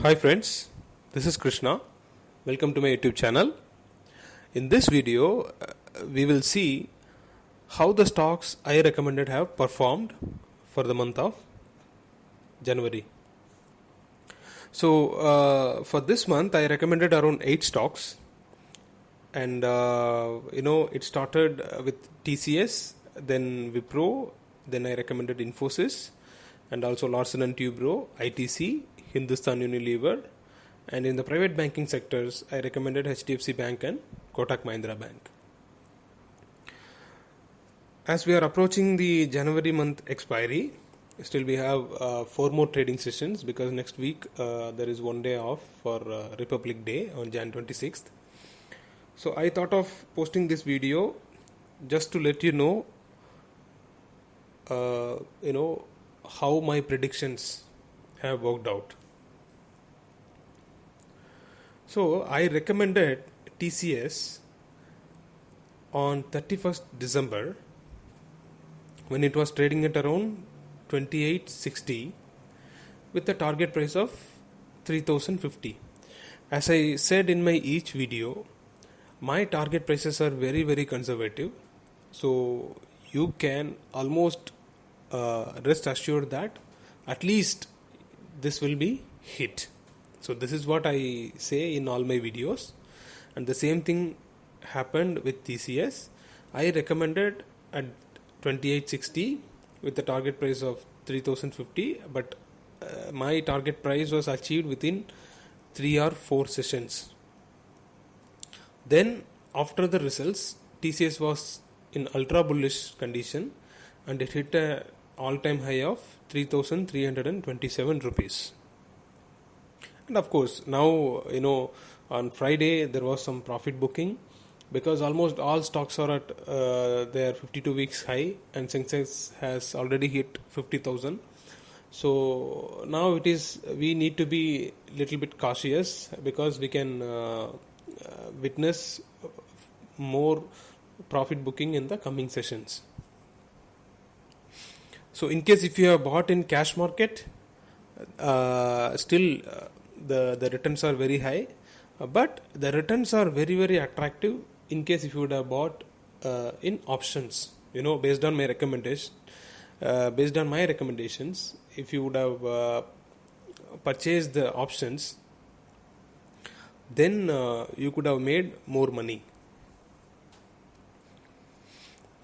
Hi friends, this is Krishna. Welcome to my YouTube channel. In this video, we will see how the stocks I recommended have performed for the month of January. So, for this month, I recommended around 8 stocks, and it started with TCS, then Wipro, then I recommended Infosys, and also Larsen and Toubro, ITC, Hindustan Unilever, and in the private banking sectors, I recommended HDFC Bank and Kotak Mahindra Bank. As we are approaching the January month expiry, still we have 4 more trading sessions because next week there is one day off for Republic Day on Jan 26th. So I thought of posting this video just to let you know, how my predictions have worked out. So I recommended TCS on 31st December when it was trading at around 2860 with a target price of 3050. As I said in my each video, my target prices are very very conservative, so you can almost rest assured that at least this will be hit. So this is what I say in all my videos, and the same thing happened with TCS. I recommended at 2860 with the target price of 3050, but my target price was achieved within 3 or 4 sessions. Then after the results, TCS was in ultra bullish condition and it hit a all-time high of 3,327 rupees. And of course, now on Friday there was some profit booking because almost all stocks are at their 52 weeks high, and Sensex has already hit 50,000. So now we need to be little bit cautious because we can witness more profit booking in the coming sessions. So in case if you have bought in cash market, still the returns are very high, but the returns are very very attractive in case if you would have bought in options, based on my recommendations. If you would have purchased the options, then you could have made more money.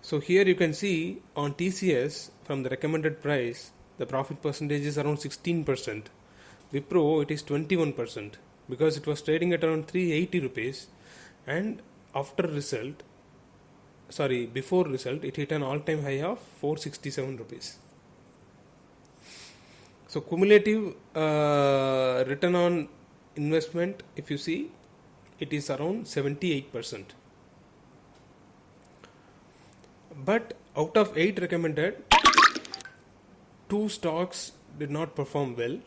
So here you can see on TCS from the recommended price, the profit percentage is around 16%. Wipro, it is 21% because it was trading at around 380 rupees, and before result it hit an all-time high of 467 rupees. So cumulative return on investment, if you see, it is around 78%. But out of 8 recommended, 2 stocks did not perform well.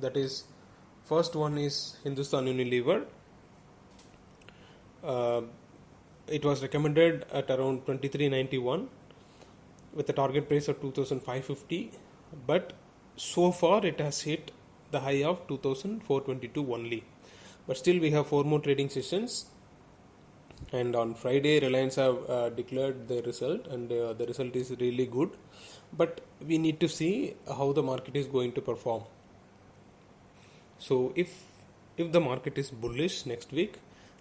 That is, first one is Hindustan Unilever. It was recommended at around 2391 with a target price of 2550, but so far it has hit the high of 2422 only. But still we have 4 more trading sessions, and on Friday Reliance have declared the result, and the result is really good, but we need to see how the market is going to perform. So if the market is bullish next week,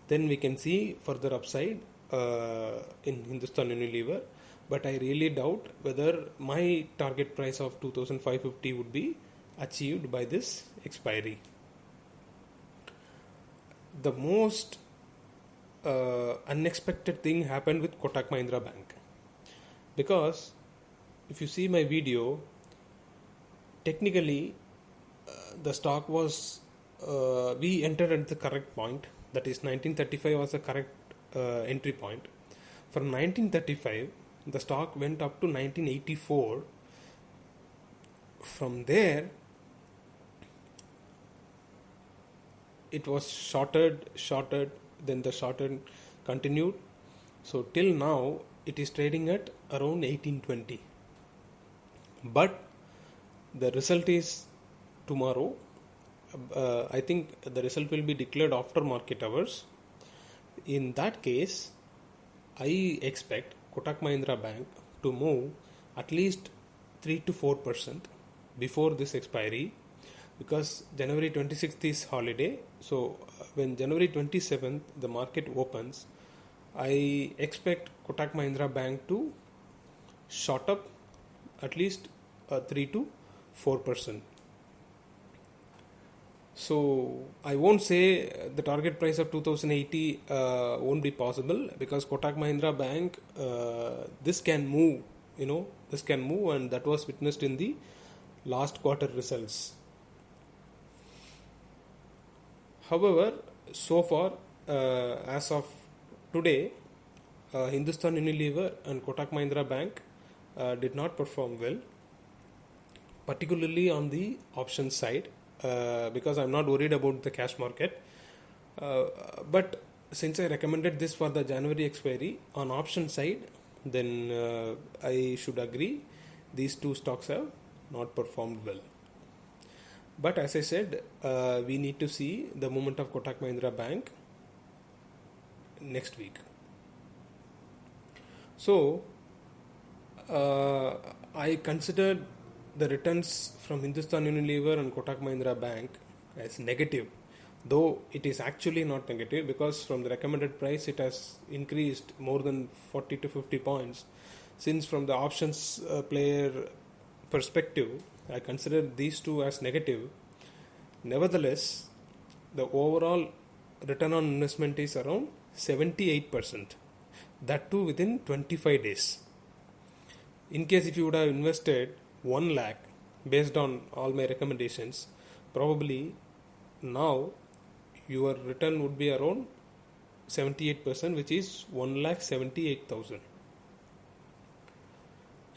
then we can see further upside in Hindustan Unilever, but I really doubt whether my target price of 2550 would be achieved by this expiry. The most unexpected thing happened with Kotak Mahindra Bank, because if you see my video, technically the stock was we entered at the correct point, that is 1935 was the correct entry point. From 1935 the stock went up to 1984. From there it was shorted, then the shorted continued. So till now it is trading at around 1820. But the result is tomorrow. I think the result will be declared after market hours. In that case, I expect Kotak Mahindra Bank to move at least 3 to 4% before this expiry, because January 26th is holiday. So when January 27th the market opens, I expect Kotak Mahindra Bank to shot up at least 3 to 4%. So I won't say the target price of 2080 won't be possible, because Kotak Mahindra Bank, this can move, this can move, and that was witnessed in the last quarter results. However, so far, as of today, Hindustan Unilever and Kotak Mahindra Bank did not perform well, particularly on the option side, because I'm not worried about the cash market. But since I recommended this for the January expiry on option side, then I should agree these two stocks have not performed well. But as I said, we need to see the movement of Kotak Mahindra Bank next week. So I considered the returns from Hindustan Unilever and Kotak Mahindra Bank as negative, though it is actually not negative, because from the recommended price it has increased more than 40 to 50 points. Since from the options player perspective, I consider these two as negative. Nevertheless, the overall return on investment is around 78%, that too within 25 days. In case if you would have invested 1 lakh based on all my recommendations, probably now your return would be around 78%, which is 1,78,000.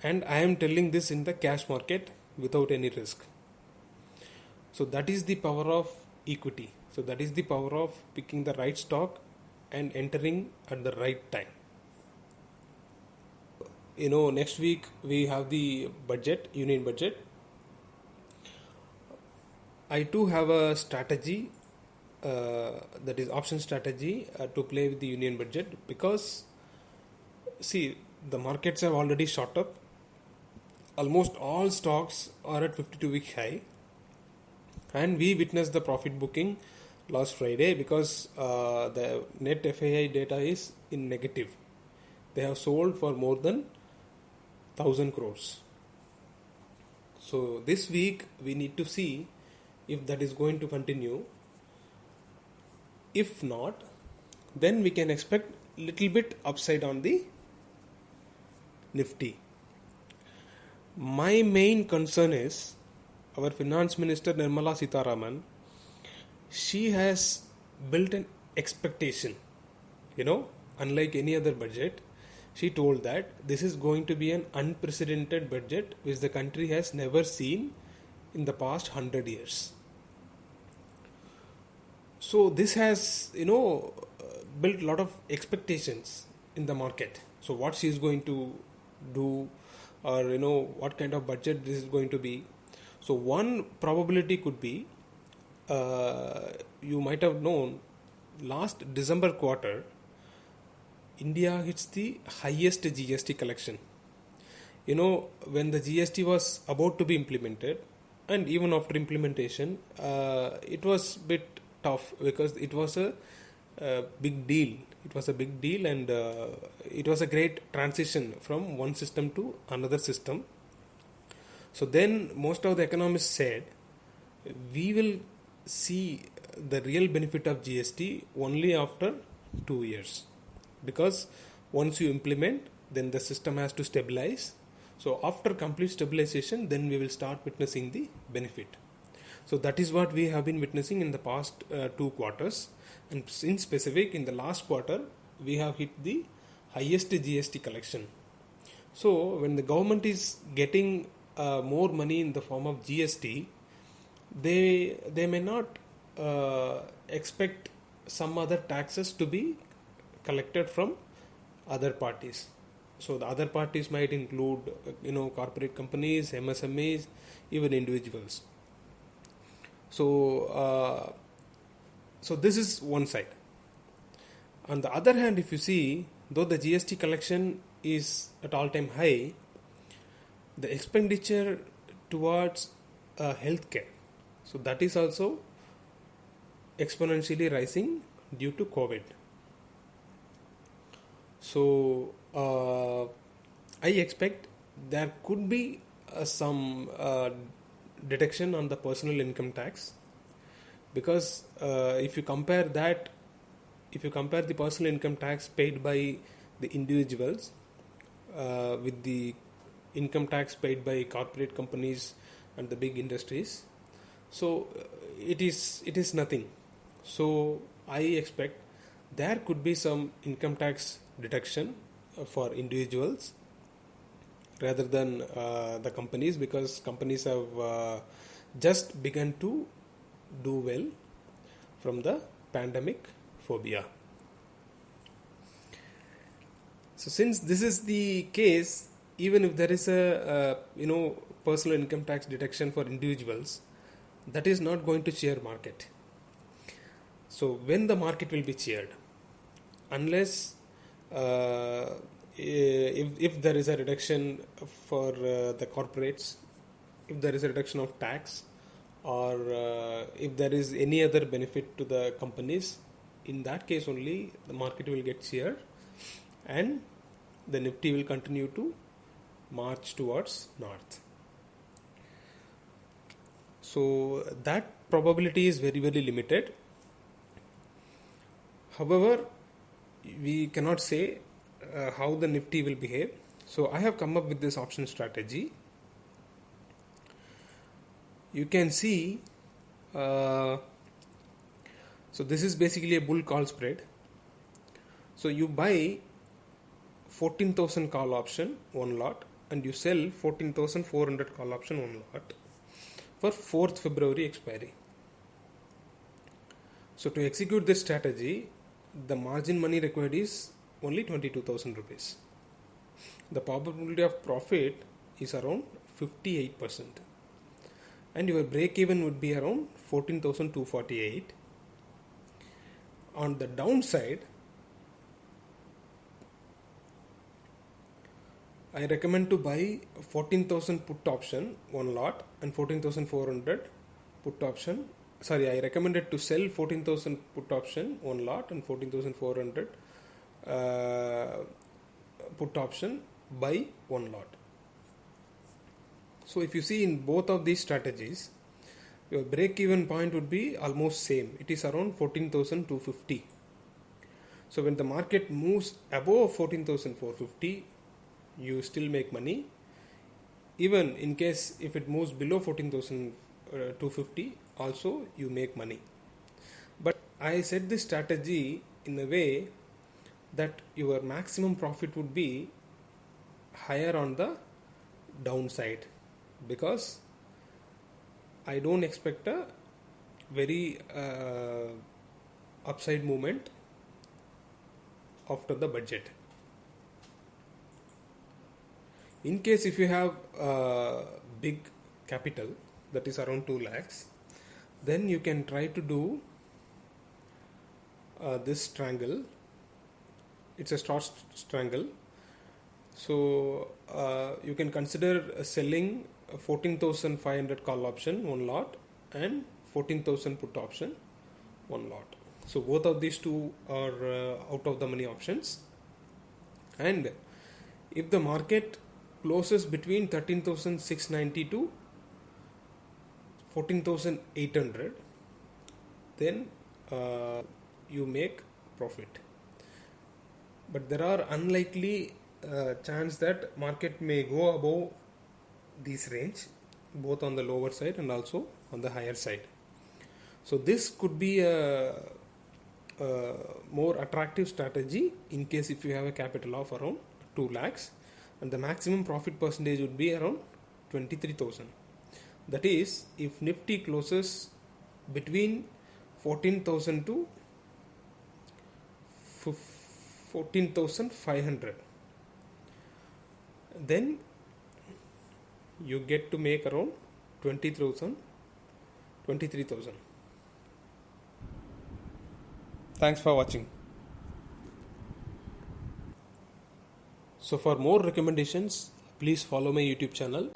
And I am telling this in the cash market without any risk. So that is the power of equity. So that is the power of picking the right stock and entering at the right time. Next week we have the budget, union budget. I too have a strategy, that is option strategy, to play with the union budget, because see, the markets have already shot up. Almost all stocks are at 52-week high, and we witnessed the profit booking last Friday, because the net FAI data is in negative. They have sold for more than 1,000 crores. So this week we need to see if that is going to continue. If not, then we can expect little bit upside on the Nifty. My main concern is our Finance Minister Nirmala Sitharaman. She has built an expectation, unlike any other budget. She told that this is going to be an unprecedented budget which the country has never seen in the past 100 years. So this has, built a lot of expectations in the market. So what she is going to do, or what kind of budget this is going to be. So one probability could be, you might have known, last December quarter, India hits the highest GST collection. When the GST was about to be implemented, and even after implementation, it was a bit tough, because it was a big deal. It was a big deal, and it was a great transition from one system to another system. So then most of the economists said, we will see the real benefit of GST only after 2 years. Because once you implement, then the system has to stabilize. So after complete stabilization, then we will start witnessing the benefit. So that is what we have been witnessing in the past 2 quarters. And in specific, in the last quarter, we have hit the highest GST collection. So when the government is getting more money in the form of GST, they may not expect some other taxes to be collected from other parties. So the other parties might include corporate companies, MSMEs, even individuals. So this is one side. On the other hand, if you see, though the GST collection is at all-time high, the expenditure towards healthcare, so that is also exponentially rising due to COVID. So I expect there could be some deduction on the personal income tax, because if you compare the personal income tax paid by the individuals with the income tax paid by corporate companies and the big industries, so it is nothing. So I expect there could be some income tax deduction for individuals rather than the companies, because companies have just begun to do well from the pandemic phobia. So since this is the case, even if there is a personal income tax deduction for individuals, that is not going to cheer market. So when the market will be cheered? Unless if there is a reduction for the corporates, if there is a reduction of tax, or if there is any other benefit to the companies, in that case only the market will get cheered and the Nifty will continue to march towards north. So that probability is very, very limited. However, we cannot say how the Nifty will behave. So I have come up with this option strategy. You can see, so this is basically a bull call spread. So you buy 14,000 call option one lot and you sell 14,400 call option one lot for 4th February expiry. So to execute this strategy, the margin money required is only 22,000 rupees. The probability of profit is around 58%. And your break even would be around 14,248. On the downside, I recommend to buy 14,000 put option one lot and 14,400 put option. Sorry, I recommended to sell 14,000 put option one lot and 14,400 put option buy one lot. So if you see in both of these strategies, your break even point would be almost same. It is around 14,250. So when the market moves above 14,450, you still make money. Even in case if it moves below 14,250, also you make money. But I set this strategy in a way that your maximum profit would be higher on the downside, because I don't expect a very upside movement after the budget. In case if you have big capital, that is around 2 lakhs, then you can try to do this triangle. It's a short triangle. So you can consider selling 14,500 call option one lot and 14,000 put option one lot. So both of these two are out of the money options. And if the market closes between 13,690 to 14,800, then you make profit. But there are unlikely chance that market may go above this range, both on the lower side and also on the higher side. So this could be a more attractive strategy in case if you have a capital of around 2 lakhs and the maximum profit percentage would be around 23,000. That is, if Nifty closes between 14,000 to 14,500, then you get to make around 20,000 23,000. Thanks for watching. So for more recommendations, please follow my YouTube channel.